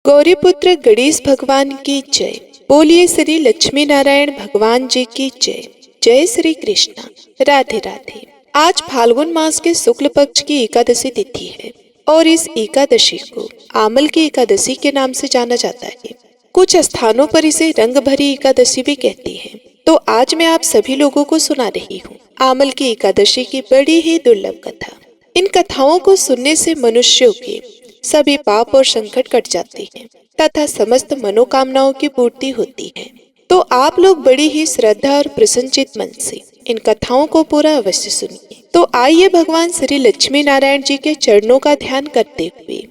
गौरीपुत्र गणेश भगवान की जय। बोलिए श्री लक्ष्मी नारायण भगवान जी की जय। जय श्री कृष्णा। राधे राधे। आज फाल्गुन मास के शुक्ल पक्ष की एकादशी तिथि है और इस एकादशी को आमल की एकादशी के नाम से जाना जाता है। कुछ स्थानों पर इसे रंग भरी एकादशी भी कहते हैं। तो आज मैं आप सभी लोगों को सुना रही हूँ आमल की एकादशी की बड़ी ही दुर्लभ कथा। इन कथाओं को सुनने से मनुष्यों के सभी पाप और संकट कट जाते हैं तथा समस्त मनोकामनाओं की पूर्ति होती है। तो आप लोग बड़ी ही श्रद्धा और प्रसन्नचित मन से इन कथाओं को पूरा अवश्य सुनिए। तो आइए भगवान श्री लक्ष्मी नारायण जी के चरणों का ध्यान करते हुए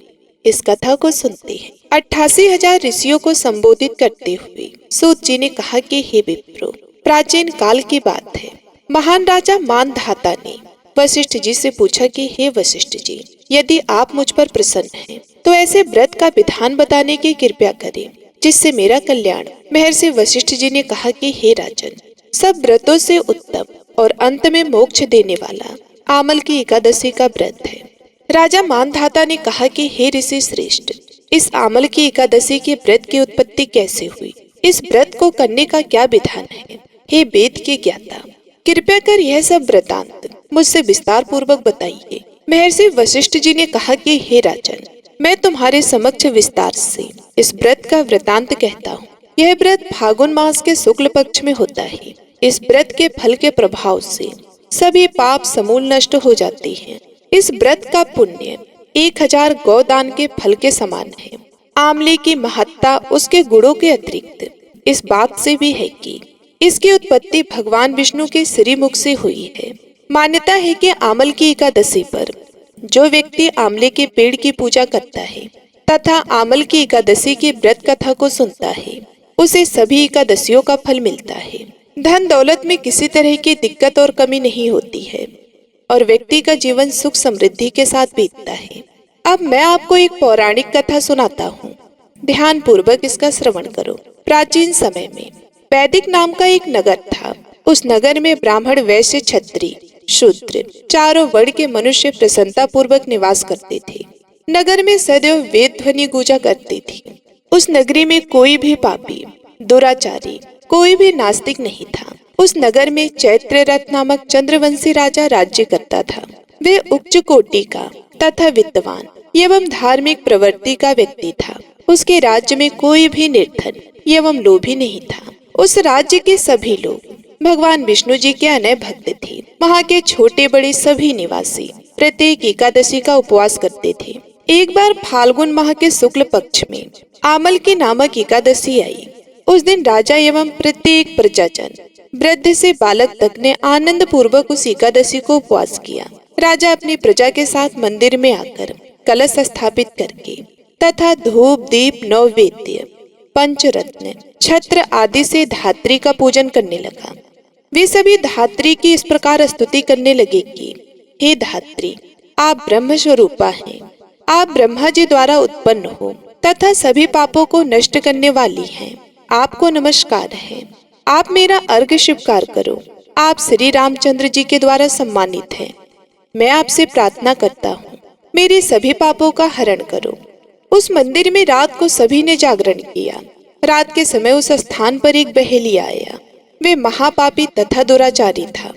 इस कथा को सुनते हैं। 88,000 ऋषियों को संबोधित करते हुए सूत जी ने कहा कि हे विप्रो, प्राचीन काल की बात है। महान राजा मानधाता ने वशिष्ठ जी से पूछा कि हे वशिष्ठ जी, यदि आप मुझ पर प्रसन्न हैं तो ऐसे व्रत का विधान बताने की कृपया करें जिससे मेरा कल्याण। महर्षि वशिष्ठ जी ने कहा कि हे राजन, सब व्रतों से उत्तम और अंत में मोक्ष देने वाला आमल की एकादशी का व्रत है। राजा मानधाता ने कहा कि हे ऋषि श्रेष्ठ, इस आमल की एकादशी के व्रत की उत्पत्ति कैसे हुई? इस व्रत को करने का क्या विधान है? हे वेद के ज्ञाता, कृपया कर यह सब वृतांत मुझसे विस्तार पूर्वक बताइए। महर्षि वशिष्ठ जी ने कहा कि हे राजन, मैं तुम्हारे समक्ष विस्तार से इस व्रत का वृतांत कहता हूँ। यह व्रत फाल्गुन मास के शुक्ल पक्ष में होता है। इस व्रत के फल के प्रभाव से सभी पाप समूल नष्ट हो जाते हैं। इस व्रत का पुण्य 1000 गौदान के फल के समान है। आमले की महत्ता उसके गुणों के अतिरिक्त इस बात से भी है कि इसकी उत्पत्ति भगवान विष्णु के श्रीमुख से हुई है। मान्यता है कि आमल की एकादशी पर जो व्यक्ति आमले के पेड़ की पूजा करता है तथा आमल की एकादशी की व्रत कथा को सुनता है, उसे सभी एकादशियों का फल मिलता है। धन दौलत में किसी तरह की दिक्कत और कमी नहीं होती है और व्यक्ति का जीवन सुख समृद्धि के साथ बीतता है। अब मैं आपको एक पौराणिक कथा सुनाता हूँ, ध्यान पूर्वक इसका श्रवण करो। प्राचीन समय में वैदिक नाम का एक नगर था। उस नगर में ब्राह्मण, वैश्य, क्षत्रिय, शूद्र चारों वर्ण के मनुष्य प्रसन्नता पूर्वक निवास करते थे। नगर में सदैव वेद ध्वनि गूंजा करती थी। उस नगरी में कोई भी पापी, दुराचारी, कोई भी नास्तिक नहीं था। उस नगर में चैत्ररथ नामक चंद्रवंशी राजा राज्य करता था। वे उच्च कोटि का तथा विद्वान एवं धार्मिक प्रवृत्ति का व्यक्ति था। उसके राज्य में कोई भी निर्धन एवं लोभी नहीं था। उस राज्य के सभी लोग भगवान विष्णु जी के अनय भक्त थे। वहाँ के छोटे बड़े सभी निवासी प्रत्येक एकादशी का उपवास करते थे। एक बार फाल्गुन माह के शुक्ल पक्ष में आमल की नामक एकादशी आई। उस दिन राजा एवं प्रत्येक प्रजाजन, वृद्ध से बालक तक ने आनंद पूर्वक उस एकादशी को उपवास किया। राजा अपनी प्रजा के साथ मंदिर में आकर कलश स्थापित करके तथा धूप, दीप, नैवेद्य, पंचरत्न, छत्र आदि से धात्री का पूजन करने लगा। वे सभी धात्री की इस प्रकार स्तुति करने लगे कि हे धात्री, आप ब्रह्म स्वरूपा हैं। आप ब्रह्मा जी द्वारा उत्पन्न हो तथा सभी पापों को नष्ट करने वाली हैं। आपको नमस्कार है। आप मेरा अर्घ्य स्वीकार करो। आप श्री रामचंद्र जी के द्वारा सम्मानित हैं। मैं आपसे प्रार्थना करता हूँ, मेरे सभी पापों का हरण करो। उस मंदिर में रात को सभी ने जागरण किया। रात के समय उस स्थान पर एक बहेलिया आया। वे महापापी तथा दुराचारी था।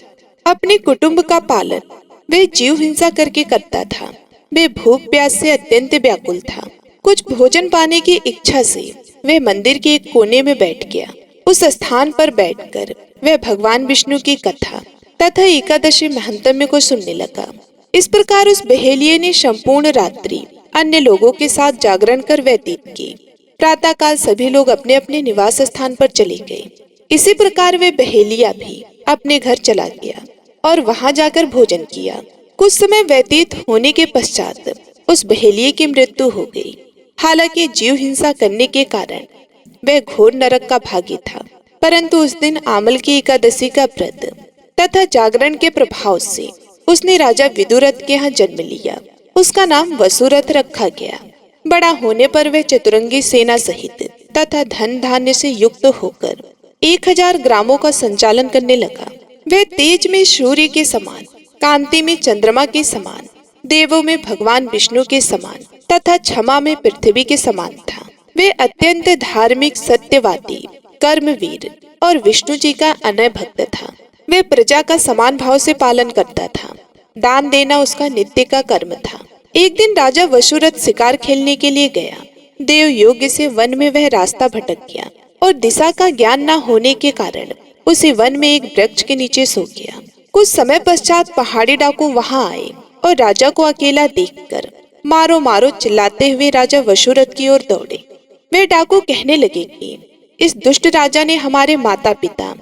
अपने कुटुंब का पालन वे जीव हिंसा करके करता था। वे भूख प्यास से अत्यंत व्याकुल था। कुछ भोजन पाने की इच्छा से वे मंदिर के एक कोने में बैठ गया। उस स्थान पर बैठकर वह भगवान विष्णु की कथा तथा एकादशी महात्म्य को सुनने लगा। इस प्रकार उस बहेलिये ने संपूर्ण रात्रि अन्य लोगों के साथ जागरण कर व्यतीत की। प्रातः काल सभी लोग अपने अपने निवास स्थान पर चले गए। इसी प्रकार वे बहेलिया भी अपने घर चला गया और वहां जाकर भोजन किया। कुछ समय व्यतीत होने के पश्चात उस बहेलिये की मृत्यु हो गई। हालांकि जीव हिंसा करने के कारण वह घोर नरक का भागी था, परंतु उस दिन आमल की एकादशी का व्रत तथा जागरण के प्रभाव से उसने राजा विदुरथ के यहाँ जन्म लिया। उसका नाम वसुरथ रखा गया। बड़ा होने पर वह चतुरंगी सेना सहित तथा धन धान्य से युक्त होकर 1000 ग्रामों का संचालन करने लगा। वह तेज में सूर्य के समान, कांति में चंद्रमा के समान, देवों में भगवान विष्णु के समान तथा क्षमा में पृथ्वी के समान था। वे अत्यंत धार्मिक, सत्यवादी, कर्मवीर और विष्णु जी का अनय भक्त था। वे प्रजा का समान भाव से पालन करता था। दान देना उसका नित्य का कर्म था। एक दिन राजा वसुरथ शिकार खेलने के लिए गया। देव योग्य से वन में वह रास्ता भटक गया और दिशा का ज्ञान न होने के कारण उसे वन में एक वृक्ष के नीचे सो गया। कुछ समय पश्चात पहाड़ी डाकू वहां आए और राजा को अकेला देखकर मारो मारो चिल्लाते हुए राजा वसुरथ की ओर दौड़े। वे डाकू कहने लगे कि इस दुष्ट राजा ने हमारे माता पिता,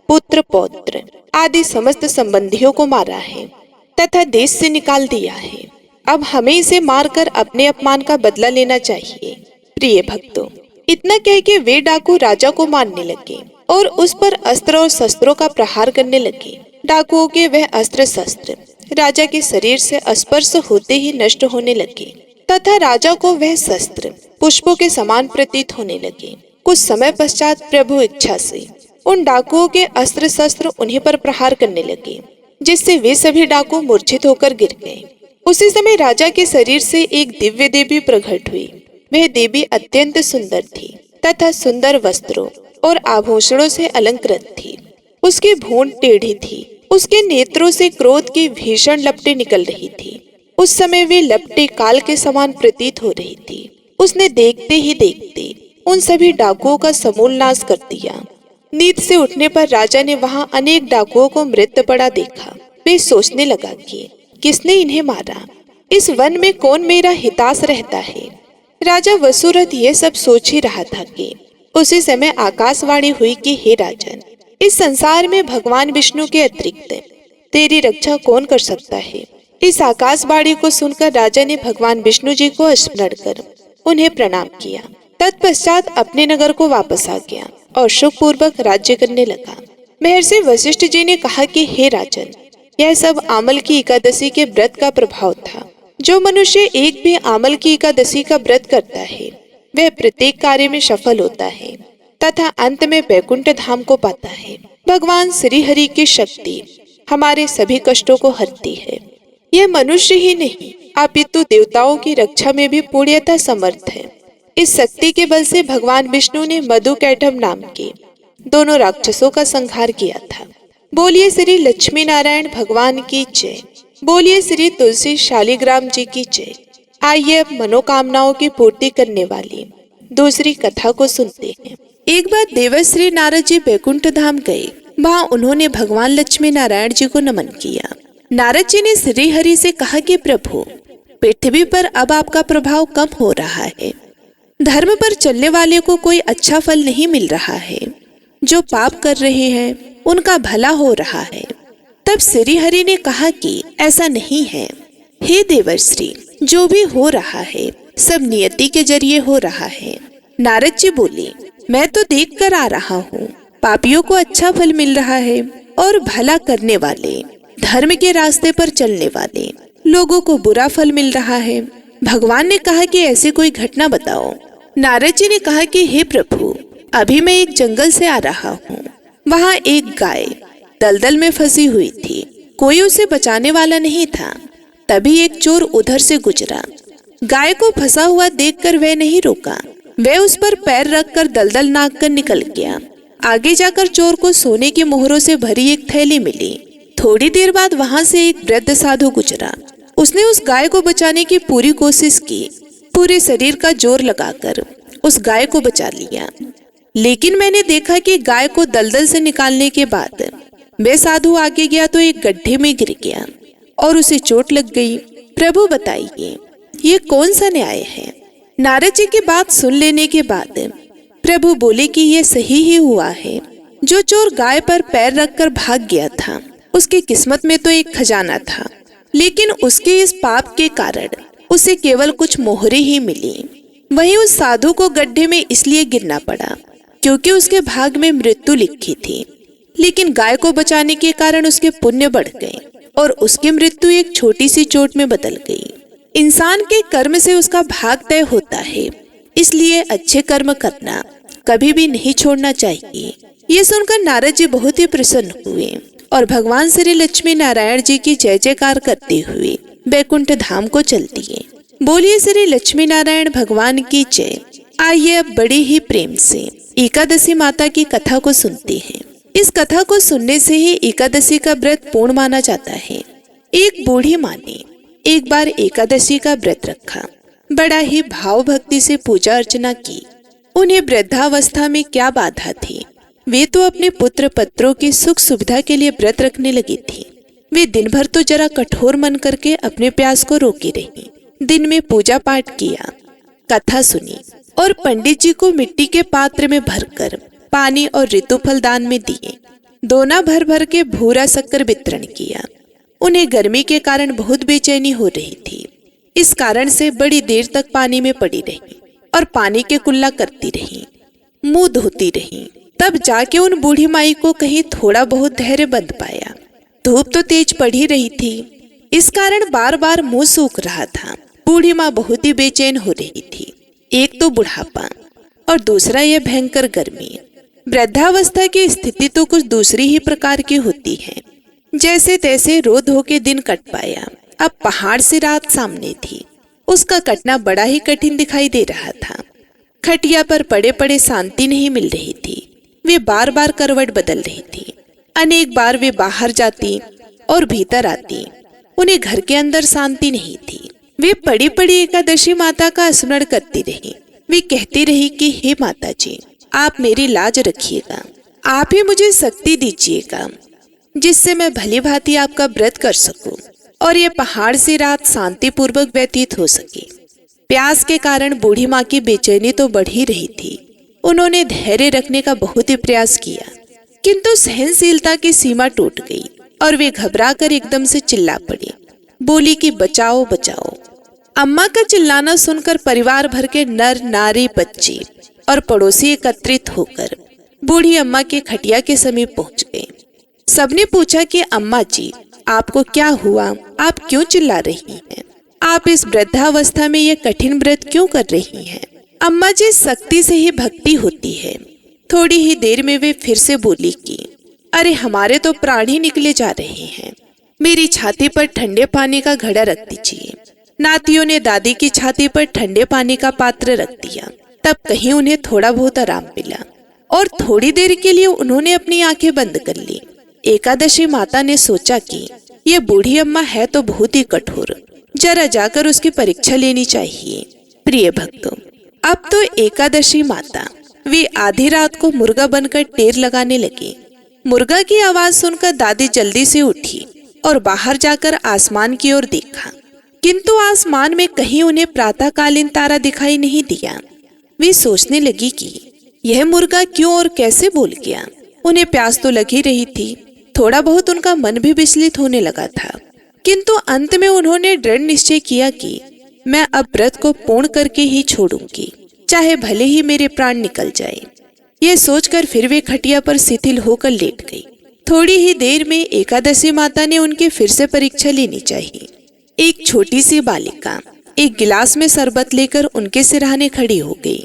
पुत्र पौत्र आदि समस्त संबंधियों को मारा है तथा देश से निकाल दिया है। अब हमें इसे मारकर अपने अपमान का बदला लेना चाहिए। प्रिय भक्तों, इतना कह के वे डाकू राजा को मारने लगे और उस पर अस्त्र और शस्त्रों का प्रहार करने लगे। डाकुओं के वह अस्त्र शस्त्र राजा के शरीर से स्पर्श होते ही नष्ट होने लगे तथा राजा को वह शस्त्र पुष्पों के समान प्रतीत होने लगे। कुछ समय पश्चात प्रभु इच्छा से उन डाकुओं के अस्त्र शस्त्र उन्हीं पर प्रहार करने लगे, जिससे वे सभी डाकू मूर्छित होकर गिर गए। उसी समय राजा के शरीर से एक दिव्य देवी प्रकट हुई। वह देवी अत्यंत सुंदर थी तथा सुंदर वस्त्रों और आभूषणों से अलंकृत थी। उसकी भूंड टेढ़ी थी। उसके नेत्रों से क्रोध की भीषण लपटें निकल रही थी। उस समय वे लपटें काल के समान प्रतीत हो रही थी। उसने देखते ही देखते उन सभी डाकुओं का समूल नाश कर दिया। नींद से उठने पर राजा ने वहां अनेक डाकुओं को मृत पड़ा देखा। वे सोचने लगा कि किसने इन्हें मारा, इस वन में कौन मेरा हिताश रहता है। राजा वसुरथ ये सब सोच ही रहा था कि उसी समय आकाशवाणी हुई कि हे राजन, इस संसार में भगवान विष्णु के अतिरिक्त तेरी रक्षा कौन कर सकता है। इस आकाशवाणी को सुनकर राजा ने भगवान विष्णु जी को स्मरण कर उन्हें प्रणाम किया। तत्पश्चात अपने नगर को वापस आ गया और सुखपूर्वक राज्य करने लगा। महर्षि वशिष्ठ जी ने कहा कि हे राजन, यह सब आमल की एकादशी के व्रत का प्रभाव था। जो मनुष्य एक भी आमल की एकादशी का व्रत करता है वह प्रत्येक कार्य में सफल होता है तथा अंत में वैकुंठ धाम को पाता है। भगवान श्री हरि की शक्ति हमारे सभी कष्टों को हरती है। यह मनुष्य ही नहीं अपितु देवताओं की रक्षा में भी पूर्णतः समर्थ है। इस शक्ति के बल से भगवान विष्णु ने मधुकैटभ नाम के दोनों राक्षसों का संहार किया था। बोलिए श्री लक्ष्मी नारायण भगवान की जय। बोलिए श्री तुलसी शालिग्राम जी की जय। आइए अब मनोकामनाओं की पूर्ति करने वाली दूसरी कथा को सुनते हैं। एक बार देवर्षि नारद जी वैकुंठ धाम गए। वहाँ उन्होंने भगवान लक्ष्मी नारायण जी को नमन किया। नारद जी ने श्री हरि से कहा कि प्रभु, पृथ्वी पर अब आपका प्रभाव कम हो रहा है। धर्म पर चलने वाले को कोई अच्छा फल नहीं मिल रहा है। जो पाप कर रहे हैं उनका भला हो रहा है। तब श्री हरि ने कहा कि ऐसा नहीं है। हे देवर्षि, जो भी हो रहा है सब नियति के जरिए हो रहा है। नारद जी बोले, मैं तो देख कर आ रहा हूँ, पापियों को अच्छा फल मिल रहा है और भला करने वाले, धर्म के रास्ते पर चलने वाले लोगों को बुरा फल मिल रहा है। भगवान ने कहा कि ऐसी कोई घटना बताओ। नारद जी ने कहा कि हे प्रभु, अभी मैं एक जंगल से आ रहा हूँ। वहाँ एक गाय दलदल में फंसी हुई थी। कोई उसे बचाने वाला नहीं था। तभी एक चोर उधर से गुजरा। गाय को फंसा हुआ देखकर वह नहीं रुका। वह उस पर पैर रखकर दलदल नाग कर निकल गया। आगे जाकर चोर को सोने के मोहरों से भरी एक थैली मिली। थोड़ी देर बाद वहां से एक वृद्ध साधु गुजरा। उसने उस गाय को बचाने की पूरी कोशिश की। पूरे शरीर का जोर लगाकर उस गाय को बचा लिया। लेकिन मैंने देखा कि गाय को दलदल से निकालने के बाद वह साधु आगे गया तो एक गड्ढे में गिर गया और उसे चोट लग गई। प्रभु बताइए, ये कौन सा न्याय है। नारद जी की बात सुन लेने के बाद प्रभु बोले कि ये सही ही हुआ है। जो चोर गाय पर पैर रखकर भाग गया था उसकी किस्मत में तो एक खजाना था, लेकिन उसके इस पाप के कारण उसे केवल कुछ मोहरे ही मिली। वहीं उस साधु को गड्ढे में इसलिए गिरना पड़ा क्योंकि उसके भाग में मृत्यु लिखी थी। लेकिन गाय को बचाने के कारण उसके पुण्य बढ़ गए और उसकी मृत्यु एक छोटी सी चोट में बदल गई। इंसान के कर्म से उसका भाग तय होता है, इसलिए अच्छे कर्म करना कभी भी नहीं छोड़ना चाहिए। ये सुनकर नारद जी बहुत ही प्रसन्न हुए और भगवान श्री लक्ष्मी नारायण जी की जय जयकार करते हुए वैकुंठ धाम को चल दिए। बोलिए श्री लक्ष्मी नारायण भगवान की जय। आइए अब बड़े ही प्रेम से एकादशी माता की कथा को सुनते हैं। इस कथा को सुनने से ही एकादशी का व्रत पूर्ण माना जाता है। एक बूढ़ी माँ ने एक बार एकादशी का व्रत रखा। बड़ा ही भाव भक्ति से पूजा अर्चना की। उन्हें वृद्धावस्था में क्या बाधा थी, वे तो अपने पुत्र पत्रों की सुख सुविधा के लिए व्रत रखने लगी थी। वे दिन भर तो जरा कठोर मन करके अपने प्यास को रोकी रही। दिन में पूजा पाठ किया, कथा सुनी और पंडित जी को मिट्टी के पात्र में भरकर पानी और ऋतुफल दान में दिए। दोना भर भर के भूरा शक्कर वितरण किया। उन्हें गर्मी के कारण बहुत बेचैनी हो रही थी। इस कारण से बड़ी देर तक पानी में पड़ी रही और पानी के कुल्ला करती रही, मुंह धोती रही। तब जाके उन बूढ़ी माई को कहीं थोड़ा बहुत धैर्य बंध पाया। धूप तो तेज पड़ ही रही थी, इस कारण बार बार मुंह सूख रहा था। बूढ़ी माँ बहुत ही बेचैन हो रही थी। एक तो बुढ़ापा और दूसरा यह भयंकर गर्मी। वृद्धावस्था की स्थिति तो कुछ दूसरी ही प्रकार की होती है। जैसे तैसे रो धो के दिन कट पाया। अब पहाड़ से रात सामने थी। उसका कटना बड़ा ही कठिन दिखाई दे रहा था। खटिया पर पड़े पड़े शांति नहीं मिल रही थी। वे बार बार करवट बदल रही थी। अनेक बार वे बाहर जाती और भीतर आती। उन्हें घर के अंदर शांति नहीं थी। वे पड़ी पड़ी एकादशी माता का स्मरण करती रही। वे कहती रही कि हे माता जी, आप मेरी लाज रखिएगा, आप ही मुझे शक्ति दीजिएगा जिससे मैं भली भांति आपका व्रत कर सकूं और ये पहाड़ से रात शांति पूर्वक व्यतीत हो सके। प्यास के कारण बूढ़ी माँ की बेचैनी तो बढ़ ही रही थी। उन्होंने धैर्य रखने का बहुत ही प्रयास किया, किंतु सहनशीलता की सीमा टूट गई और वे घबरा कर एकदम से चिल्ला पड़ी। बोली कि बचाओ बचाओ। अम्मा का चिल्लाना सुनकर परिवार भर के नर नारी बच्चे और पड़ोसी एकत्रित होकर बूढ़ी अम्मा के खटिया के समीप पहुंच गए। सबने पूछा कि अम्मा जी, आपको क्या हुआ, आप क्यों चिल्ला रही हैं? आप इस वृद्धावस्था में ये कठिन व्रत क्यों कर रही हैं? अम्मा जी, शक्ति से ही भक्ति होती है। थोड़ी ही देर में वे फिर से बोली कि अरे हमारे तो प्राण ही निकले जा रहे हैं। मेरी छाती पर ठंडे पानी का घड़ा रख दीजिए। नातियों ने दादी की छाती पर ठंडे पानी का पात्र रख दिया। तब कहीं उन्हें थोड़ा बहुत आराम मिला और थोड़ी देर के लिए उन्होंने अपनी आंखें बंद कर ली। एकादशी माता ने सोचा कि ये बूढ़ी अम्मा है तो बहुत ही कठोर, जरा जाकर उसकी परीक्षा लेनी चाहिए। प्रिय भक्तों, अब तो एकादशी माता वे आधी रात को मुर्गा बनकर टेर लगाने लगी। मुर्गा की आवाज सुनकर दादी जल्दी से उठी और बाहर जाकर आसमान की ओर देखा, किंतु आसमान में कहीं उन्हें प्रातःकालीन तारा दिखाई नहीं दिया। वे सोचने लगी कि यह मुर्गा क्यों और कैसे बोल गया। उन्हें प्यास तो लगी रही थी, थोड़ा बहुत उनका मन भी विचलित होने लगा था, किंतु अंत में उन्होंने दृढ़ निश्चय किया कि मैं अब व्रत को पूर्ण करके ही छोड़ूंगी, चाहे भले ही मेरे प्राण निकल जाए। ये सोचकर फिर वे खटिया पर शिथिल होकर लेट गई। थोड़ी ही देर में एकादशी माता ने उनकी फिर से परीक्षा लेनी चाहिए। एक छोटी सी बालिका एक गिलास में शरबत लेकर उनके सिरहाने खड़ी हो गई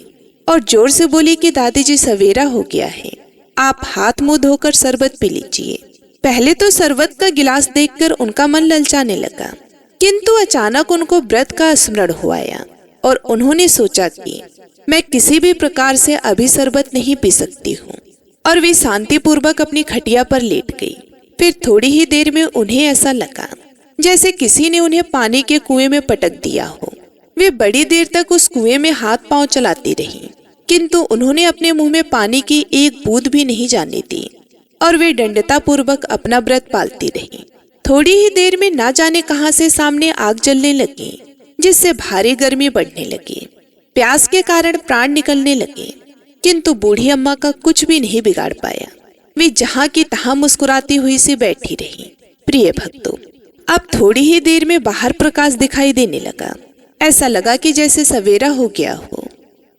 और जोर से बोली कि दादी जी, सवेरा हो गया है, आप हाथ मुंह धोकर शरबत पी लीजिए। पहले तो शरबत का गिलास देखकर उनका मन ललचाने लगा, किंतु अचानक उनको व्रत का स्मरण हो आया और उन्होंने सोचा कि मैं किसी भी प्रकार से अभी शरबत नहीं पी सकती हूँ, और वे शांति पूर्वक अपनी खटिया पर लेट गई। फिर थोड़ी ही देर में उन्हें ऐसा लगा जैसे किसी ने उन्हें पानी के कुएं में पटक दिया हो। वे बड़ी देर तक उस कुएं में हाथ पांव चलाती रहीं, किंतु उन्होंने अपने मुंह में पानी की एक बूंद भी नहीं जाने दी और वे दृढ़ता पूर्वक अपना व्रत पालती रहीं। थोड़ी ही देर में ना जाने कहां से सामने आग जलने लगी, जिससे भारी गर्मी बढ़ने लगी। प्यास के कारण प्राण निकलने लगे, किंतु बूढ़ी अम्मा का कुछ भी नहीं बिगाड़ पाया। वे जहां की तहां मुस्कुराती हुई सी बैठी रही। प्रिय भक्तों, अब थोड़ी ही देर में बाहर प्रकाश दिखाई देने लगा। ऐसा लगा कि जैसे सवेरा हो गया हो।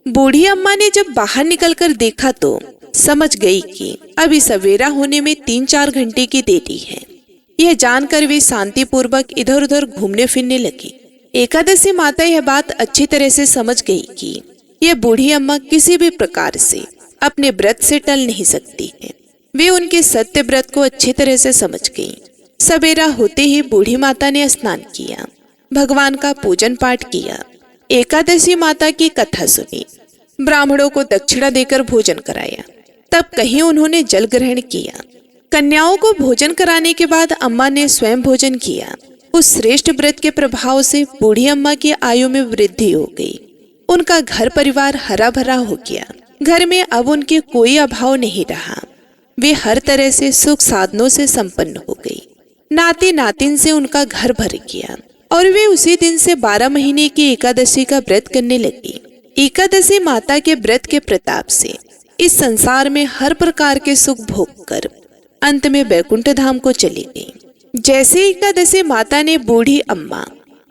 बूढ़ी अम्मा ने जब बाहर निकलकर देखा तो समझ गई कि अभी सवेरा होने में 3-4 घंटे की देरी है। यह जानकर वे शांति पूर्वक इधर उधर घूमने फिरने लगी। एकादशी माता यह बात अच्छी तरह से समझ गई कि यह बूढ़ी अम्मा किसी भी प्रकार से अपने व्रत से टल नहीं सकती है। वे उनके सत्य व्रत को अच्छी तरह से समझ गई। सवेरा होते ही बूढ़ी माता ने स्नान किया, भगवान का पूजन पाठ किया, एकादशी माता की कथा सुनी ब्राह्मणों को दक्षिणा देकर भोजन कराया। तब कहीं उन्होंने जल ग्रहण किया। कन्याओं को भोजन कराने के बाद अम्मा ने स्वयं भोजन किया। उस श्रेष्ठ व्रत के प्रभाव से बूढ़ी अम्मा की आयु में वृद्धि हो गई। उनका घर परिवार हरा भरा हो गया। घर में अब उनके कोई अभाव नहीं रहा। वे हर तरह से सुख साधनों से संपन्न हो गई। नाती नातिन से उनका घर भर गया और वे उसी दिन से 12 महीने की एकादशी का व्रत करने लगी। एकादशी माता के व्रत के प्रताप से इस संसार में हर प्रकार के सुख भोग कर अंत में वैकुंठ धाम को चली गई। जैसे एकादशी माता ने बूढ़ी अम्मा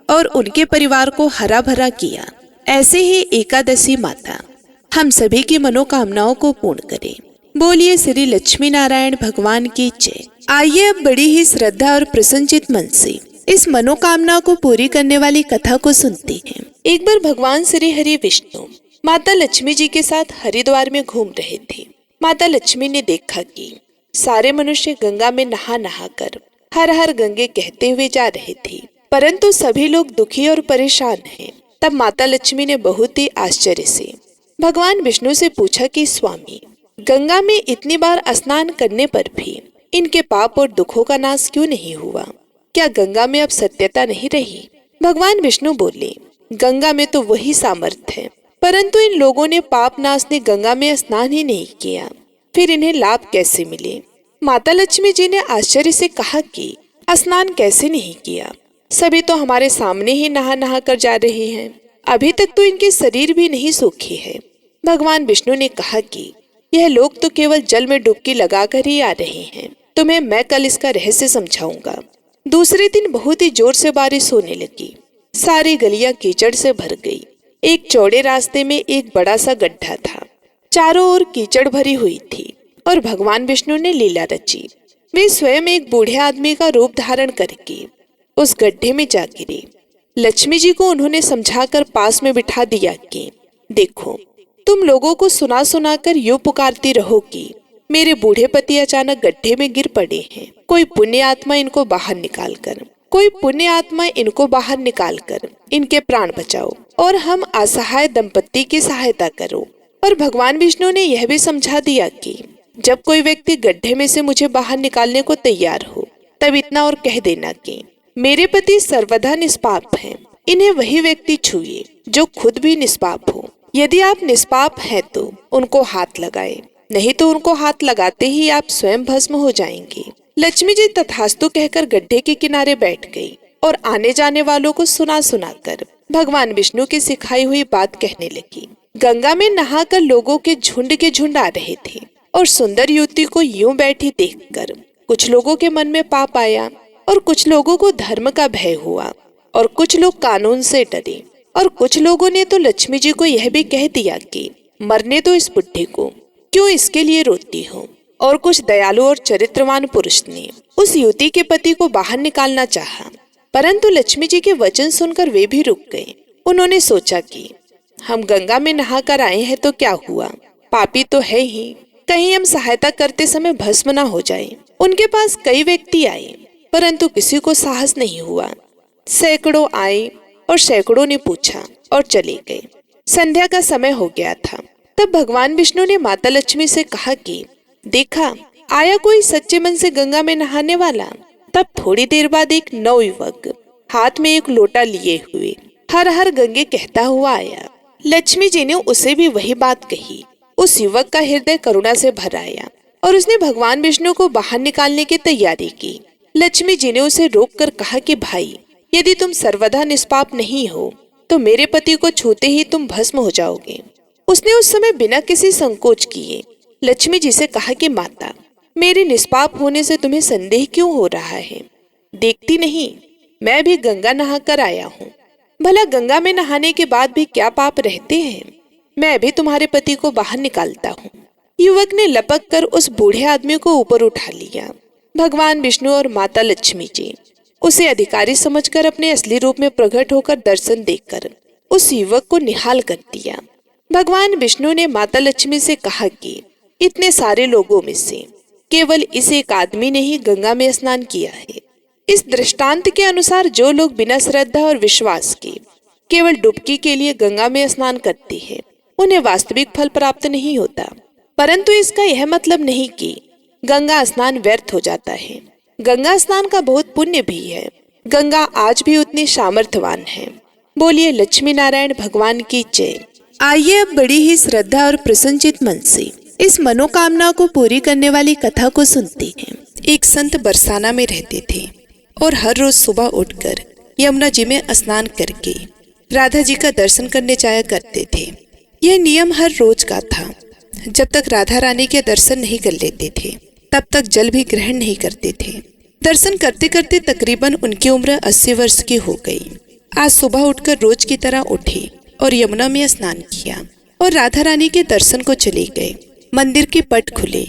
और उनके परिवार को हरा भरा किया, ऐसे ही एकादशी माता हम सभी की मनोकामनाओं को पूर्ण करे। बोलिए श्री लक्ष्मी नारायण भगवान की जय। आइए अब बड़ी ही श्रद्धा और प्रसन्नचित मन से इस मनोकामना को पूरी करने वाली कथा को सुनते हैं। एक बार भगवान श्री हरि विष्णु माता लक्ष्मी जी के साथ हरिद्वार में घूम रहे थे। माता लक्ष्मी ने देखा कि सारे मनुष्य गंगा में नहा नहा कर हर हर गंगे कहते हुए जा रहे थे, परंतु सभी लोग दुखी और परेशान हैं। तब माता लक्ष्मी ने बहुत ही आश्चर्य से भगवान विष्णु से पूछा कि स्वामी, गंगा में इतनी बार स्नान करने पर भी इनके पाप और दुखों का नाश क्यों नहीं हुआ? क्या गंगा में अब सत्यता नहीं रही? भगवान विष्णु बोले, गंगा में तो वही सामर्थ्य है, परंतु इन लोगों ने पाप नाशनी गंगा में स्नान ही नहीं किया, फिर इन्हें लाभ कैसे मिले? माता लक्ष्मी जी ने आश्चर्य से कहा कि स्नान कैसे नहीं किया? सभी तो हमारे सामने ही नहा नहा कर जा रहे हैं। अभी तक तो इनके शरीर भी नहीं सूखे हैं। भगवान विष्णु ने कहा कि यह लोग तो केवल जल में डुबकी लगाकर ही आ रहे हैं। तुम्हें मैं कल इसका रहस्य समझाऊंगा। दूसरे दिन बहुत ही जोर से बारिश होने लगी। सारी गलियां कीचड़ से भर गई। एक चौड़े रास्ते में एक बड़ा सा गड्ढा था। चारों ओर कीचड़ भरी हुई थी और भगवान विष्णु ने लीला रची। वे स्वयं एक बूढ़े आदमी का रूप धारण करके उस गड्ढे में जा गिरे। लक्ष्मी जी को उन्होंने समझाकर पास में बिठा दिया कि देखो, तुम लोगों को सुना सुना कर यूं पुकारती रहो कि मेरे बूढ़े पति अचानक गड्ढे में गिर पड़े हैं। कोई पुण्य आत्मा इनको बाहर निकाल कर इनके प्राण बचाओ और हम असहाय दंपत्ति की सहायता करो। और भगवान विष्णु ने यह भी समझा दिया कि जब कोई व्यक्ति गड्ढे में से मुझे बाहर निकालने को तैयार हो, तब इतना और कह देना कि मेरे पति सर्वदा निष्पाप हैं। इन्हें वही व्यक्ति छुए जो खुद भी निष्पाप हो। यदि आप निष्पाप हैं तो उनको हाथ लगाएं, नहीं तो उनको हाथ लगाते ही आप स्वयं भस्म हो जाएंगे। लक्ष्मी जी तथास्तु कहकर गड्ढे के किनारे बैठ गई और आने जाने वालों को सुना सुनाकर भगवान विष्णु की सिखाई हुई बात कहने लगी। गंगा में नहाकर लोगों के झुंड आ रहे थे और सुंदर युवती को यूं बैठी देखकर कुछ लोगों के मन में पाप आया और कुछ लोगों को धर्म का भय हुआ और कुछ लोग कानून से डरे और कुछ लोगों ने तो लक्ष्मी जी को यह भी कह दिया कि मरने दो इस बुढ़े को, क्यों इसके लिए रोती हो। और कुछ दयालु और चरित्रवान पुरुष ने उस युवती के पति को बाहर निकालना चाहा, परंतु लक्ष्मी जी के वचन सुनकर वे भी रुक गए। उन्होंने सोचा कि हम गंगा में नहाकर आए हैं तो क्या हुआ, पापी तो है ही, कहीं हम सहायता करते समय भस्म न हो जाए। उनके पास कई व्यक्ति आए, परंतु किसी को साहस नहीं हुआ। सैकड़ों आए और सैकड़ों ने पूछा और चले गए। संध्या का समय हो गया था। तब भगवान विष्णु ने माता लक्ष्मी से कहा कि देखा, आया कोई सच्चे मन से गंगा में नहाने वाला। तब थोड़ी देर बाद एक नवयुवक हाथ में एक लोटा लिए हुए हर हर गंगे कहता हुआ आया। लक्ष्मी जी ने उसे भी वही बात कही। उस युवक का हृदय करुणा से भर आया और उसने भगवान विष्णु को बाहर निकालने की तैयारी की। लक्ष्मी जी ने उसे रोककर कहा कि भाई, यदि तुम सर्वदा निष्पाप नहीं हो तो मेरे पति को छूते ही तुम भस्म हो जाओगे। उसने उस समय बिना किसी संकोच किए लक्ष्मी जी से कहा कि माता, मेरे निष्पाप होने से तुम्हें संदेह क्यों हो रहा है? देखती नहीं, मैं भी गंगा नहाकर आया हूँ। भला गंगा में नहाने के बाद भी क्या पाप रहते हैं? मैं भी तुम्हारे पति को बाहर निकालता हूँ। युवक ने लपक कर उस बूढ़े आदमी को ऊपर उठा लिया। भगवान विष्णु और माता लक्ष्मी जी उसे अधिकारी समझकर अपने असली रूप में प्रकट होकर दर्शन देकर उस युवक को निहाल कर दिया। भगवान विष्णु ने माता लक्ष्मी से कहा कि इतने सारे लोगों में से केवल इस एक आदमी ने ही गंगा में स्नान किया है। इस दृष्टांत के अनुसार जो लोग बिना श्रद्धा और विश्वास के केवल डुबकी के लिए गंगा में स्नान करते हैं, उन्हें वास्तविक फल प्राप्त नहीं होता। परंतु इसका यह मतलब नहीं कि गंगा स्नान व्यर्थ हो जाता है। गंगा स्नान का बहुत पुण्य भी है। गंगा आज भी उतनी सामर्थ्यवान है। बोलिए लक्ष्मी नारायण भगवान की जय। आइए अब बड़ी ही श्रद्धा और प्रसन्नचित मन से इस मनोकामना को पूरी करने वाली कथा को सुनते हैं। एक संत बरसाना में रहते थे और हर रोज सुबह उठकर यमुना जी में स्नान करके राधा जी का दर्शन करने जाया करते थे। यह नियम हर रोज का था। जब तक राधा रानी के दर्शन नहीं कर लेते थे तब तक जल भी ग्रहण नहीं करते थे। दर्शन करते करते तकरीबन उनकी उम्र 80 वर्ष की हो गई। आज सुबह उठकर रोज की तरह उठे और यमुना में स्नान किया और राधा रानी के दर्शन को चले गए। मंदिर के पट खुले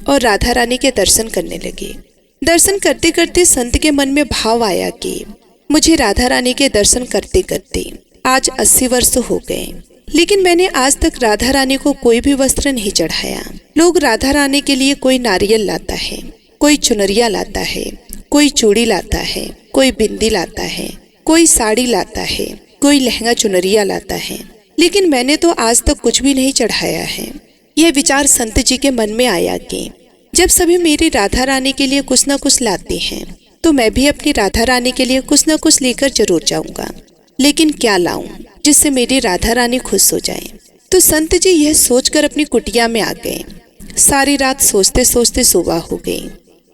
और राधा रानी के दर्शन करने लगे। दर्शन करते करते संत के मन में भाव आया कि मुझे राधा रानी के दर्शन करते करते आज 80 वर्ष हो गए, लेकिन मैंने आज तक राधा रानी को कोई भी वस्त्र नहीं चढ़ाया। लोग राधा रानी के लिए कोई नारियल लाता है, कोई चुनरिया लाता है, कोई चूड़ी लाता है, कोई बिंदी लाता है, कोई साड़ी लाता है, कोई लहंगा चुनरिया लाता है, लेकिन मैंने तो आज तक कुछ भी नहीं चढ़ाया है। यह विचार संत जी के मन में आया कि जब सभी मेरी राधा रानी के लिए कुछ न कुछ लाते हैं तो मैं भी अपनी राधा रानी के लिए कुछ न कुछ लेकर जरूर जाऊंगा, लेकिन क्या लाऊं जिससे मेरी राधा रानी खुश हो जाए। तो संत जी यह सोचकर अपनी कुटिया में आ गए। सारी रात सोचते सोचते सुबह हो गई।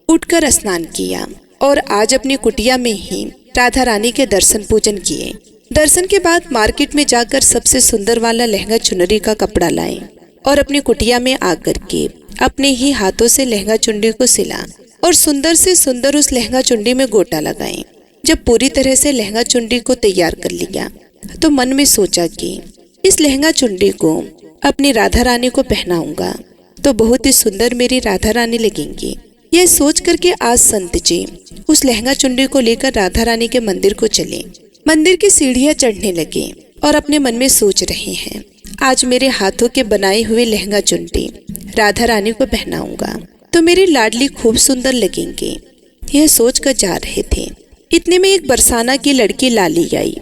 उठकर स्नान किया और आज अपनी कुटिया में ही राधा रानी के दर्शन पूजन किए। दर्शन के बाद मार्केट में जाकर सबसे सुंदर वाला लहंगा चुनरी का कपड़ा लाए और अपनी कुटिया में आकर के अपने ही हाथों से लहंगा चुनरी को सिला और सुंदर से सुंदर उस लहंगा चुनरी में गोटा लगाए। जब पूरी तरह से लहंगा चुनरी को तैयार कर लिया तो मन में सोचा कि इस लहंगा चुनरी को अपनी राधा रानी को पहनाऊंगा तो बहुत ही सुंदर मेरी राधा रानी लगेंगी। यह सोच करके आज संत जी उस लहंगा चुनरी को लेकर राधा रानी के मंदिर को चले। मंदिर की सीढ़ियां चढ़ने लगे और अपने मन में सोच रहे हैं, आज मेरे हाथों के बनाए हुए लहंगा चुनरी राधा रानी को पहनाऊंगा तो मेरी लाडली खूब सुंदर लगेंगी। यह सोचकर जा रहे थे, इतने में एक बरसाना की लड़की लाली आई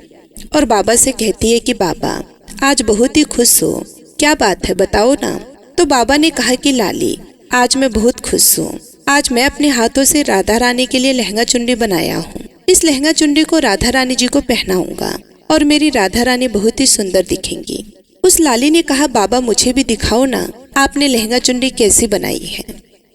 और बाबा से कहती है कि बाबा आज बहुत ही खुश हो, क्या बात है बताओ ना। तो बाबा ने कहा कि लाली आज मैं बहुत खुश हूँ। आज मैं अपने हाथों से राधा रानी के लिए लहंगा चुनरी बनाया हूँ। इस लहंगा चुनरी को राधा रानी जी को पहनाऊंगा और मेरी राधा रानी बहुत ही सुंदर दिखेंगी। उस लाली ने कहा बाबा मुझे भी दिखाओ ना, आपने लहंगा चुनरी कैसी बनाई है।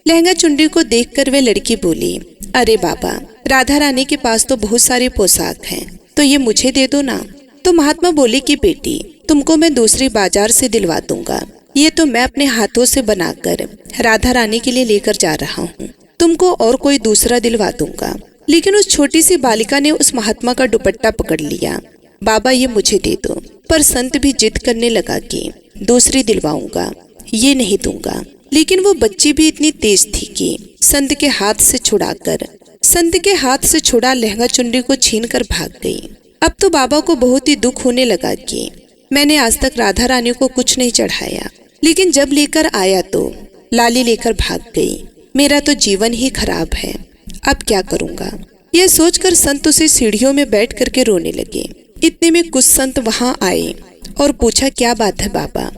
लहंगा चुनरी को देखकर वे लड़की बोली, अरे बाबा राधा रानी के पास तो बहुत सारी पोशाक हैं, तो ये मुझे दे दो ना। तो महात्मा बोले कि बेटी तुमको मैं दूसरी बाजार से दिलवा दूंगा, ये तो मैं अपने हाथों से बनाकर राधा रानी के लिए लेकर जा रहा हूँ, तुमको और कोई दूसरा दिलवा दूंगा। लेकिन उस छोटी सी बालिका ने उस महात्मा का दुपट्टा पकड़ लिया, बाबा ये मुझे दे दो। पर संत भी जिद करने लगा कि दूसरी दिलवाऊंगा, ये नहीं दूंगा। लेकिन वो बच्ची भी इतनी तेज थी कि संत के हाथ से छुड़ा लहंगा चुनरी को छीनकर भाग गई। अब तो बाबा को बहुत ही दुख होने लगा कि मैंने आज तक राधा रानी को कुछ नहीं चढ़ाया, लेकिन जब लेकर आया तो लाली लेकर भाग गई। मेरा तो जीवन ही खराब है, अब क्या करूंगा। यह सोचकर संत उसे सीढ़ियों में बैठ करके रोने लगे। इतने में कुछ संत वहां आए और पूछा क्या बात है बाबा,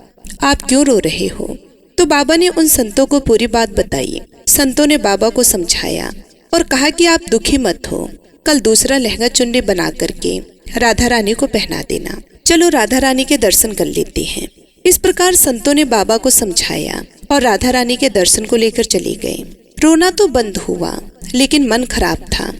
आप क्यों रो रहे हो। तो बाबा ने उन संतों को पूरी बात बताई। संतों ने बाबा को समझाया और कहा कि आप दुखी मत हो, कल दूसरा लहंगा चुनरी बना करके राधा रानी को पहना देना, चलो राधा रानी के दर्शन कर लेते हैं। इस प्रकार संतों ने बाबा को समझाया और राधा रानी के दर्शन को लेकर चले गए। रोना तो बंद हुआ लेकिन मन खराब था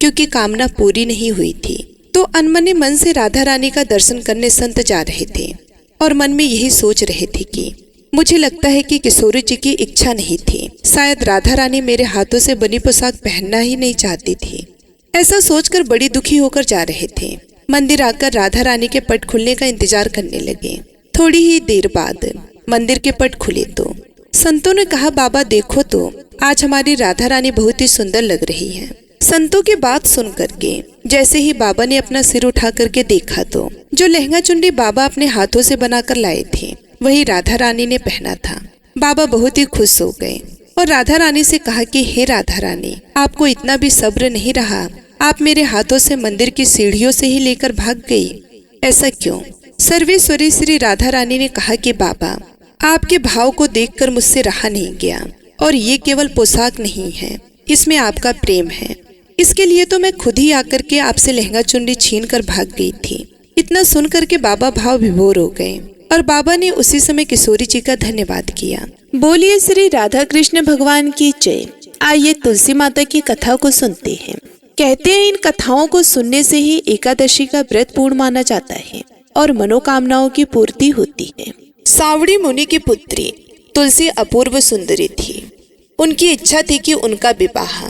क्योंकि कामना पूरी नहीं हुई थी। तो अनमने मन से राधा रानी का दर्शन करने संत जा रहे थे और मन में यही सोच रहे थे कि मुझे लगता है कि किशोरी जी की इच्छा नहीं थी, शायद राधा रानी मेरे हाथों से बनी पोशाक पहनना ही नहीं चाहती थी। ऐसा सोचकर बड़ी दुखी होकर जा रहे थे। मंदिर आकर राधा रानी के पट खुलने का इंतजार करने लगे। थोड़ी ही देर बाद मंदिर के पट खुले तो संतों ने कहा बाबा देखो तो आज हमारी राधा रानी बहुत ही सुंदर लग रही है। संतों की बात सुन करके जैसे ही बाबा ने अपना सिर उठा करके देखा तो जो लहंगा चुनरी बाबा अपने हाथों से बनाकर लाए थे वही राधा रानी ने पहना था। बाबा बहुत ही खुश हो गए और राधा रानी से कहा कि हे राधा रानी, आपको इतना भी सब्र नहीं रहा, आप मेरे हाथों से मंदिर की सीढ़ियों से ही लेकर भाग गई, ऐसा क्यों। सर्वेश्वरी श्री राधा रानी ने कहा कि बाबा, आपके भाव को देखकर मुझसे रहा नहीं गया, और ये केवल पोशाक नहीं है, इसमें आपका प्रेम है। इसके लिए तो मैं खुद ही आकर के आपसे लहंगा चुनरी छीन कर भाग गई थी। इतना सुनकर के बाबा भाव विभोर हो गए और बाबा ने उसी समय किशोरी जी का धन्यवाद किया। बोलिए श्री राधा कृष्ण भगवान की जय। आइए तुलसी माता की कथा को सुनते हैं। कहते हैं इन कथाओं को सुनने से ही एकादशी का व्रत पूर्ण माना जाता है और मनोकामनाओं की पूर्ति होती है। सावड़ी मुनि की पुत्री तुलसी अपूर्व सुंदरी थी। उनकी इच्छा थी कि उनका विवाह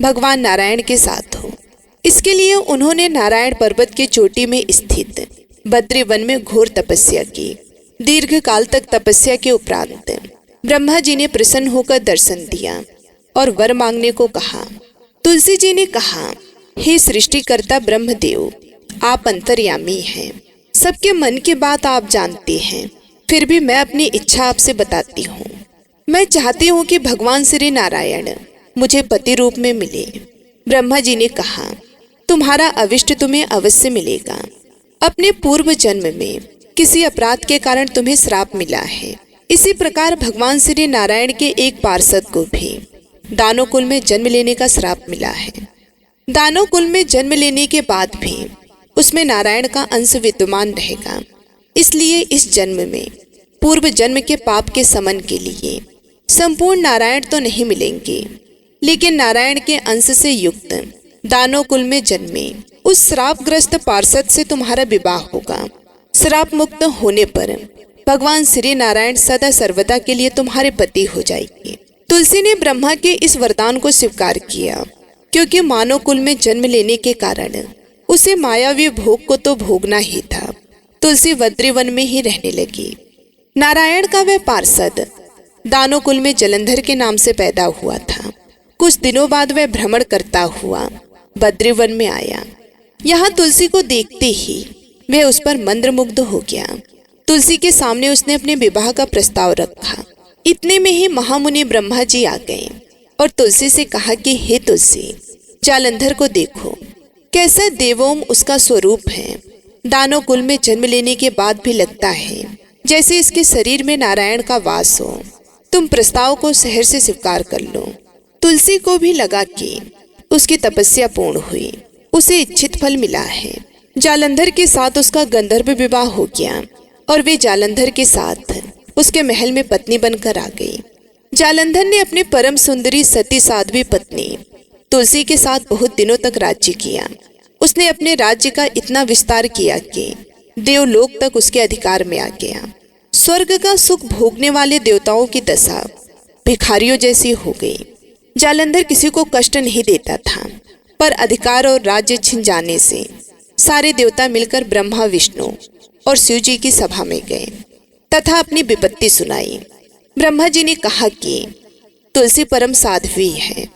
भगवान नारायण के साथ हो। इसके लिए उन्होंने नारायण पर्वत के चोटी में स्थित बद्री वन में घोर तपस्या की। दीर्घ काल तक तपस्या के उपरांत ब्रह्मा जी ने प्रसन्न होकर दर्शन दिया और वर मांगने को कहा। तुलसी जी ने कहा, हे सृष्टिकर्ता ब्रह्मदेव, आप अंतर्यामी हैं, सबके मन की बात आप जानते हैं, फिर भी मैं अपनी इच्छा आपसे बताती हूँ। मैं चाहती हूँ कि भगवान श्री नारायण मुझे पति रूप में मिले। ब्रह्मा जी ने कहा, तुम्हारा अविष्ट तुम्हें अवश्य मिलेगा। अपने पूर्व जन्म में किसी अपराध के कारण तुम्हें श्राप मिला है। इसी प्रकार भगवान श्री नारायण के एक पार्षद को भी दानव कुल में जन्म लेने का श्राप मिला है। दानव कुल में जन्म लेने के बाद भी उसमें नारायण का अंश विद्यमान रहेगा। इसलिए इस जन्म में पूर्व जन्म के पाप के समन के लिए संपूर्ण नारायण तो नहीं मिलेंगे, लेकिन नारायण के अंश से युक्त दानव कुल में जन्मे उस श्रापग्रस्त पार्षद से तुम्हारा विवाह होगा। श्राप मुक्त होने पर भगवान श्री नारायण सदा सर्वदा के लिए तुम्हारे पति हो जाएंगे। तुलसी ने ब्रह्मा के इस वरदान को स्वीकार किया, क्योंकि मानव कुल में जन्म लेने के कारण उसे मायावी भोग को तो भोगना ही था। तुलसी बद्रीवन में ही रहने लगी। नारायण का वह पार्षद दानव कुल में जलंधर के नाम से पैदा हुआ था। कुछ दिनों बाद वह भ्रमण करता हुआ बद्रीवन में आया। यहाँ तुलसी को देखते ही वह उस पर मंत्रमुग्ध हो गया। तुलसी के सामने उसने अपने विवाह का प्रस्ताव रखा। इतने में ही महामुनि ब्रह्मा जी आ गए और तुलसी से कहा कि हे तुलसी, जालंधर को देखो, कैसा देवोम उसका स्वरूप है। दानव कुल में जन्म लेने के बाद भी लगता है जैसे इसके शरीर में नारायण का वास हो। तुम प्रस्ताव को सहर्ष से स्वीकार कर लो। तुलसी को भी लगा कि उसकी तपस्या पूर्ण हुई, उसे इच्छित फल मिला है। जालंधर के साथ उसका गंधर्व विवाह हो गया और वे जालंधर के साथ उसके महल में पत्नी बनकर आ गई। जालंधर ने अपनी परम सुंदरी सती साध्वी पत्नी तुलसी के साथ बहुत दिनों तक राज्य किया। उसने अपने राज्य का इतना विस्तार किया कि देवलोक तक उसके अधिकार में आ गया। स्वर्ग का सुख भोगने वाले देवताओं की दशा भिखारियों जैसी हो गई। जालंधर किसी को कष्ट नहीं देता था, पर अधिकार और राज्य छिन जाने से सारे देवता मिलकर ब्रह्मा, विष्णु और शिव जी की सभा में गए तथा अपनी विपत्ति सुनाई। ब्रह्मा जी ने कहा कि तुलसी परम साध्वी है,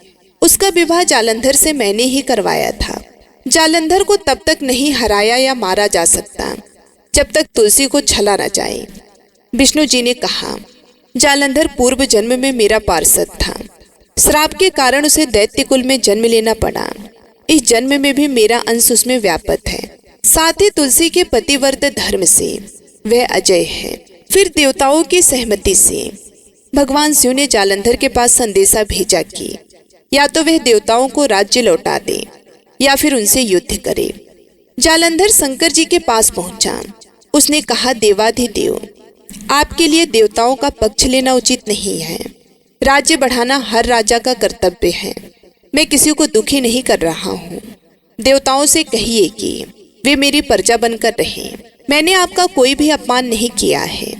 उसका विवाह जालंधर से मैंने ही करवाया था। जालंधर को तब तक नहीं हराया या मारा जा सकता जब तक तुलसी को छला न जाए। विष्णु जी ने कहा, जालंधर पूर्व जन्म में मेरा पार्षद था। श्राप के कारण उसे दैत्य कुल में जन्म लेना पड़ा। इस जन्म में भी मेरा अंश उसमें व्यापक है। साथ ही तुलसी के पतिव्रत धर्म से वह अजय है। फिर देवताओं की सहमति से भगवान शिव ने जालंधर के पास संदेशा भेजा कि या तो वह देवताओं को राज्य लौटा दे या फिर उनसे युद्ध करे। जालंधर शंकर जी के पास पहुंचा। उसने कहा, देवाधिदेव, आपके लिए देवताओं का पक्ष लेना उचित नहीं है। राज्य बढ़ाना हर राजा का कर्तव्य है। मैं किसी को दुखी नहीं कर रहा हूँ। देवताओं से कहिए कि वे मेरी प्रजा बनकर रहें। मैंने आपका कोई भी अपमान नहीं किया है।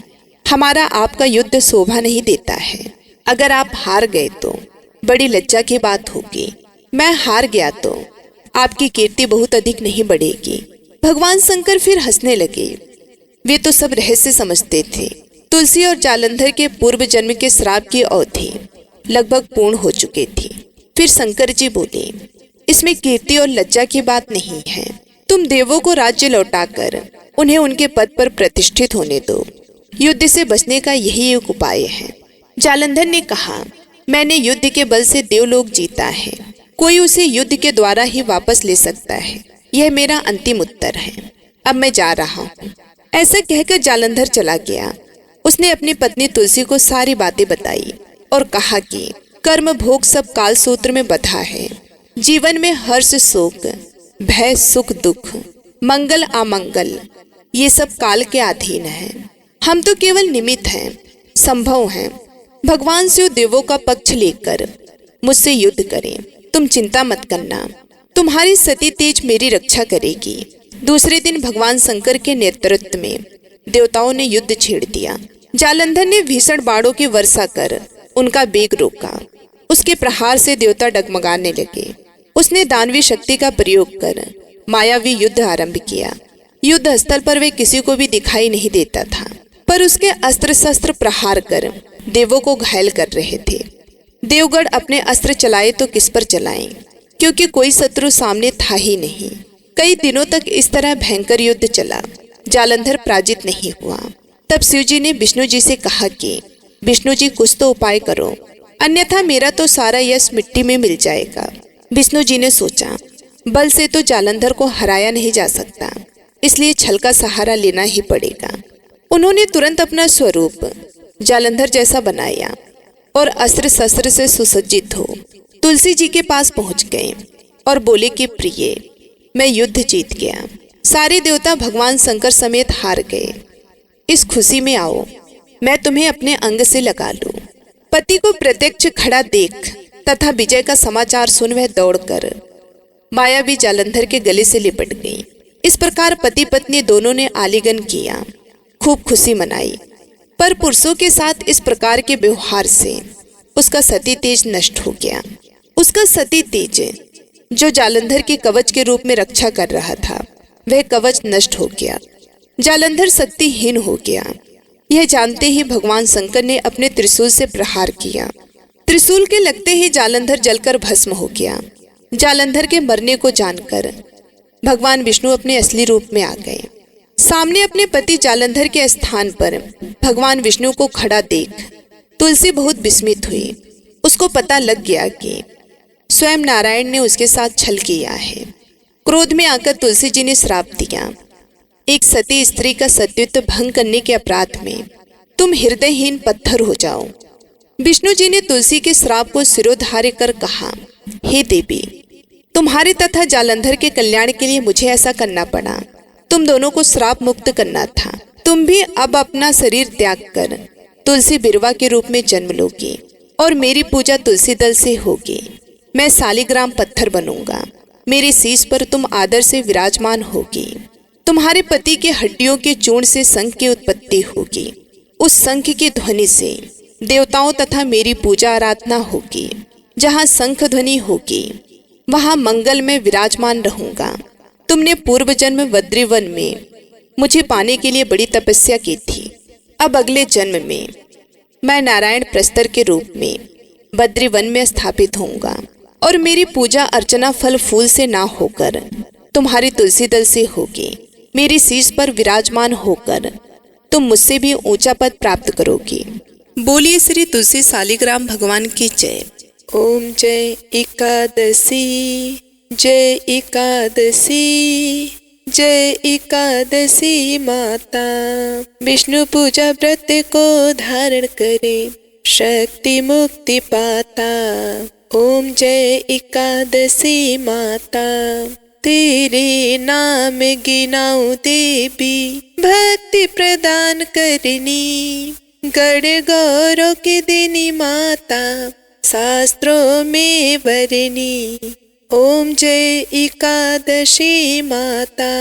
हमारा आपका युद्ध शोभा नहीं देता है। अगर आप हार गए तो बड़ी लज्जा की बात होगी। मैं हार गया तो आपकी कीर्ति बहुत अधिक नहीं बढ़ेगी। भगवान शंकर फिर हंसने लगे। वे तो सब रहस्य समझते थे। तुलसी और जालंधर के पूर्व जन्म के श्राप की अवधि लगभग पूर्ण हो चुकी थी। फिर शंकर जी बोले, इसमें कीर्ति और लज्जा की बात नहीं है। तुम देवों को राज्य लौटाकर उन्हें उनके पद पर प्रतिष्ठित होने दो। युद्ध से बचने का यही एक उपाय है। जालंधर ने कहा, मैंने युद्ध के बल से देवलोक जीता है। कोई उसे युद्ध के द्वारा ही वापस ले सकता है। यह मेरा अंतिम उत्तर है। अब मैं जा रहा हूँ। ऐसा कहकर जालंधर चला गया। उसने अपनी पत्नी तुलसी को सारी बातें बताई और कहा कि कर्म भोग सब काल सूत्र में बंधा है। जीवन में हर्ष शोक, भय सुख दुख, मंगल अमंगल, ये सब काल के अधीन है। हम तो केवल निमित्त हैं, संभव हैं। भगवान से देवों का पक्ष लेकर मुझसे युद्ध करें। तुम चिंता मत करना, तुम्हारी सती तेज मेरी रक्षा करेगी। दूसरे दिन भगवान शंकर के नेतृत्व में देवताओं ने युद्ध छेड़ दिया। जालंधर ने भीषण बाणों की वर्षा कर उनका वेग रोका। उसके प्रहार से देवता डगमगाने लगे। उसने दानवी शक्ति का प्रयोग कर मायावी युद्ध आरंभ किया। युद्ध स्थल पर वे किसी को भी दिखाई नहीं देता था, पर उसके अस्त्र शस्त्र प्रहार कर देवों को घायल कर रहे थे। देवगढ़ अपने अस्त्र चलाए तो किस पर चलाएं, क्योंकि कोई शत्रु सामने था ही नहीं। कई दिनों तक इस तरह भयंकर युद्ध चला। जालंधर पराजित नहीं हुआ। तब शिव जी ने विष्णु जी से कहा कि विष्णु जी कुछ तो उपाय करो, अन्यथा मेरा तो सारा यश मिट्टी में मिल जाएगा। विष्णु जी ने सोचा, बल से तो जालंधर को हराया नहीं जा सकता, इसलिए छल का सहारा लेना ही पड़ेगा। उन्होंने तुरंत अपना स्वरूप जालंधर जैसा बनाया और अस्त्र शस्त्र से सुसज्जित हो तुलसी जी के पास पहुंच गए और बोले कि प्रिय, मैं युद्ध जीत गया। सारे देवता भगवान शंकर समेत हार गए। इस खुशी में आओ, मैं तुम्हें अपने अंग से लगा लूं। पति को प्रत्यक्ष खड़ा देख तथा विजय का समाचार सुन वह दौड़कर मायावी जालंधर के गले से लिपट गई। इस प्रकार पति पत्नी दोनों ने आलिंगन किया, खूब खुशी मनाई। पर पुरुषों के साथ इस प्रकार के व्यवहार से उसका सती तेज नष्ट हो गया। उसका सती तेज जो जालंधर के कवच के रूप में रक्षा कर रहा था, वह कवच नष्ट हो गया। जालंधर शक्तिहीन हो गया। यह जानते ही भगवान शंकर ने अपने त्रिशूल से प्रहार किया। त्रिशूल के लगते ही जालंधर जलकर भस्म हो गया। जालंधर के मरने को जानकर भगवान विष्णु अपने असली रूप में आ गए। सामने अपने पति जालंधर के स्थान पर भगवान विष्णु को खड़ा देख तुलसी बहुत विस्मित हुई। उसको पता लग गया कि स्वयं नारायण ने उसके साथ छल किया है। क्रोध में आकर तुलसी जी ने श्राप दिया, एक सती स्त्री का सतीत्व भंग करने के अपराध में तुम हृदयहीन पत्थर हो जाओ। विष्णु जी ने तुलसी के श्राप को सिरोधार्य कर कहा, हे देवी, तुम्हारे तथा जालंधर के कल्याण के लिए मुझे ऐसा करना पड़ा। तुम दोनों को श्राप मुक्त करना था। तुम भी अब अपना शरीर त्याग कर तुलसी बिरवा के रूप में जन्म लोगी और मेरी पूजा तुलसी दल से होगी। मैं शालिग्राम पत्थर बनूंगा। मेरे शीश पर तुम आदर से विराजमान होगी। तुम्हारे पति के हड्डियों के चूर्ण से शंख की उत्पत्ति होगी। उस शंख की ध्वनि से देवताओं तथा मेरी पूजा आराधना होगी। जहाँ शंख ध्वनि होगी वहाँ मंगल में विराजमान रहूंगा। तुमने पूर्व जन्म बद्रीवन में मुझे पाने के लिए बड़ी तपस्या की थी। अब अगले जन्म में मैं नारायण प्रस्तर के रूप में बद्रीवन में स्थापित होऊंगा और मेरी पूजा अर्चना फल फूल से ना होकर तुम्हारी तुलसी दल से होगी। मेरी शीश पर विराजमान होकर तुम मुझसे भी ऊंचा पद प्राप्त करोगी। बोलिए श्री तुलसी शालिग्राम भगवान की जय। ओम जय एकादशी, जय एकादशी, जय एकादशी माता। विष्णु पूजा व्रत को धारण करे, शक्ति मुक्ति पाता। ओम जय एकादशी माता, तेरे नाम गिनाऊं देवी, भक्ति प्रदान करनी। गढ़ गौरव के देनी माता, शास्त्रों में वरनी। ओम जय एकादशी माता,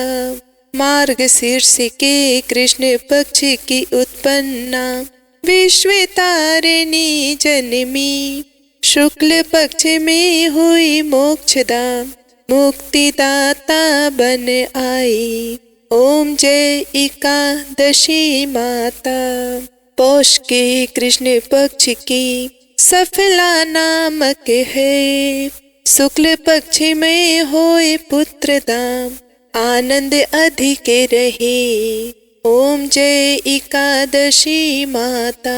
मार्गशीर्ष के कृष्ण पक्ष की उत्पन्ना, विश्व तारिणी जन्मी। शुक्ल पक्ष में हुई मोक्षदा, मुक्तिदाता बन आई। ओम जय एकादशी माता, पौष के कृष्ण पक्ष की सफला नामक है। शुक्ल पक्ष में होए पुत्र दाम, आनंद अधिक रहे। ओम जय एकादशी माता,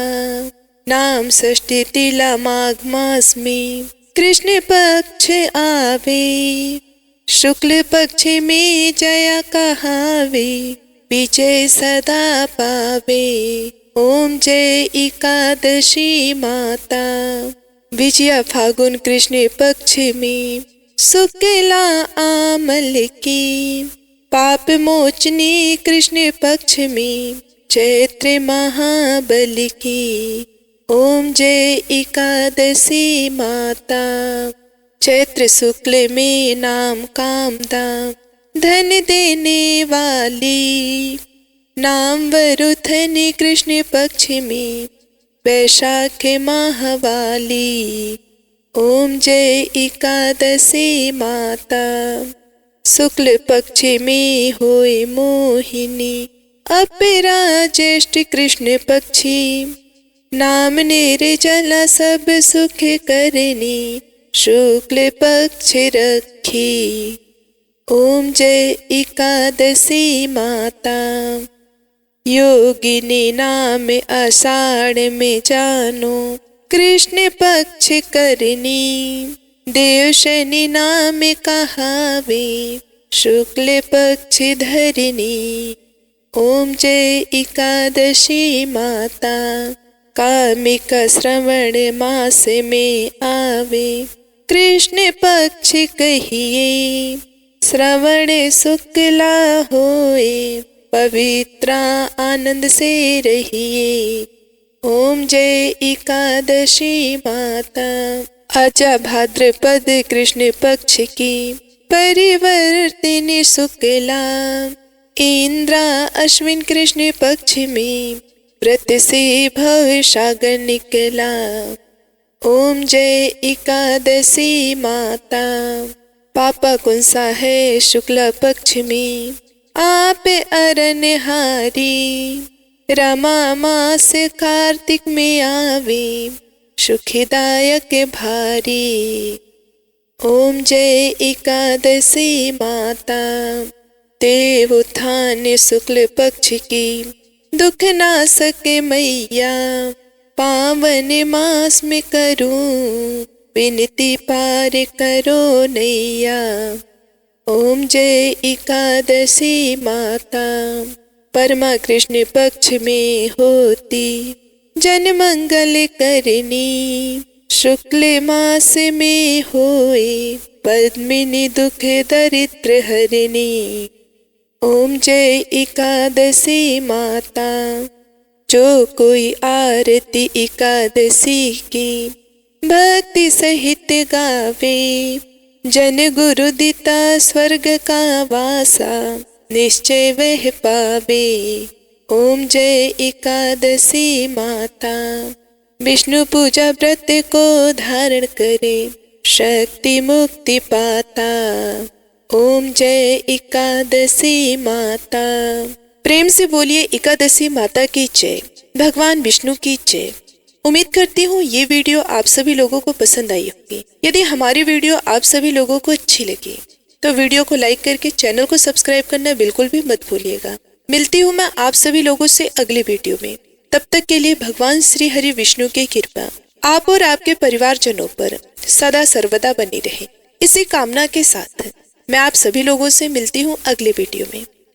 नाम षष्ठी तिला माघ मास में कृष्ण पक्ष आवे। शुक्ल पक्ष में जया कहावे, विजय सदा पावे। ओम जय एकादशी माता। विजया फागुन कृष्ण पक्ष में शुक्ला आमल की, पाप मोचनी कृष्ण पक्ष में चैत्र महाबल की। ओम जय एकादशी माता। चैत्र शुक्ल में नाम कामदा, धन देने वाली। नाम वरुथन कृष्ण पक्ष में वैशाख माहवाली। ओम जय एकादशी माता। शुक्ल पक्ष में होए मोहिनी, अपरा ज्येष्ठ कृष्ण पक्षी। नाम निर्जला सब सुख करनी, शुक्ल पक्ष रखी। ओम जय एकादशी माता। योगिनी नाम आषाढ़ में जानो, कृष्ण पक्ष करनी। देव शनि नाम कहावे, शुक्ल पक्ष धरनी। ओम जय एकादशी माता। कामिका श्रवण मास में आवे, कृष्ण पक्ष कहिए। श्रवण शुक्ला होए, पवित्र आनंद से रहिए। ओम जय एकादशी माता। आजा भाद्रपद कृष्ण पक्ष की, परिवर्तिनी शुक्ला। इंद्रा अश्विन कृष्ण पक्ष में व्रत से भव सागर निकला। ओम जय एकादशी माता। पापा कुंसा है शुक्ला पक्ष में, आप अरण्यहारी। रमा मास कार्तिक में आवे, सुखदायक भारी। ओम जय एकादशी माता। देव उत्थान शुक्ल पक्ष की, दुख नाशक मैया। पावन मास में करूं, विनती पार करो नैया। ओम जय एकादशी माता। परमा कृष्ण पक्ष में होती, जन मंगल करनी। शुक्ल मास में होए, पद्मिनी दुख दरिद्र हरनी। ओम जय एकादशी माता। जो कोई आरती एकादशी की, भक्ति सहित गावे। जन गुरु दिता स्वर्ग का वासा, निश्चय वह पावे। ओम जय एकादशी माता। विष्णु पूजा व्रत को धारण करे, शक्ति मुक्ति पाता। ओम जय एकादशी माता। प्रेम से बोलिए एकादशी माता की जय, भगवान विष्णु की जय। उम्मीद करती हूँ ये वीडियो आप सभी लोगों को पसंद आई होगी। यदि हमारी वीडियो आप सभी लोगों को अच्छी लगी तो वीडियो को लाइक करके चैनल को सब्सक्राइब करना बिल्कुल भी मत भूलिएगा। मिलती हूँ मैं आप सभी लोगों से अगले वीडियो में। तब तक के लिए भगवान श्री हरि विष्णु की कृपा आप और आपके परिवारजनों पर सदा सर्वदा बनी रहे। इसी कामना के साथ मैं आप सभी लोगों से मिलती हूँ अगले वीडियो में।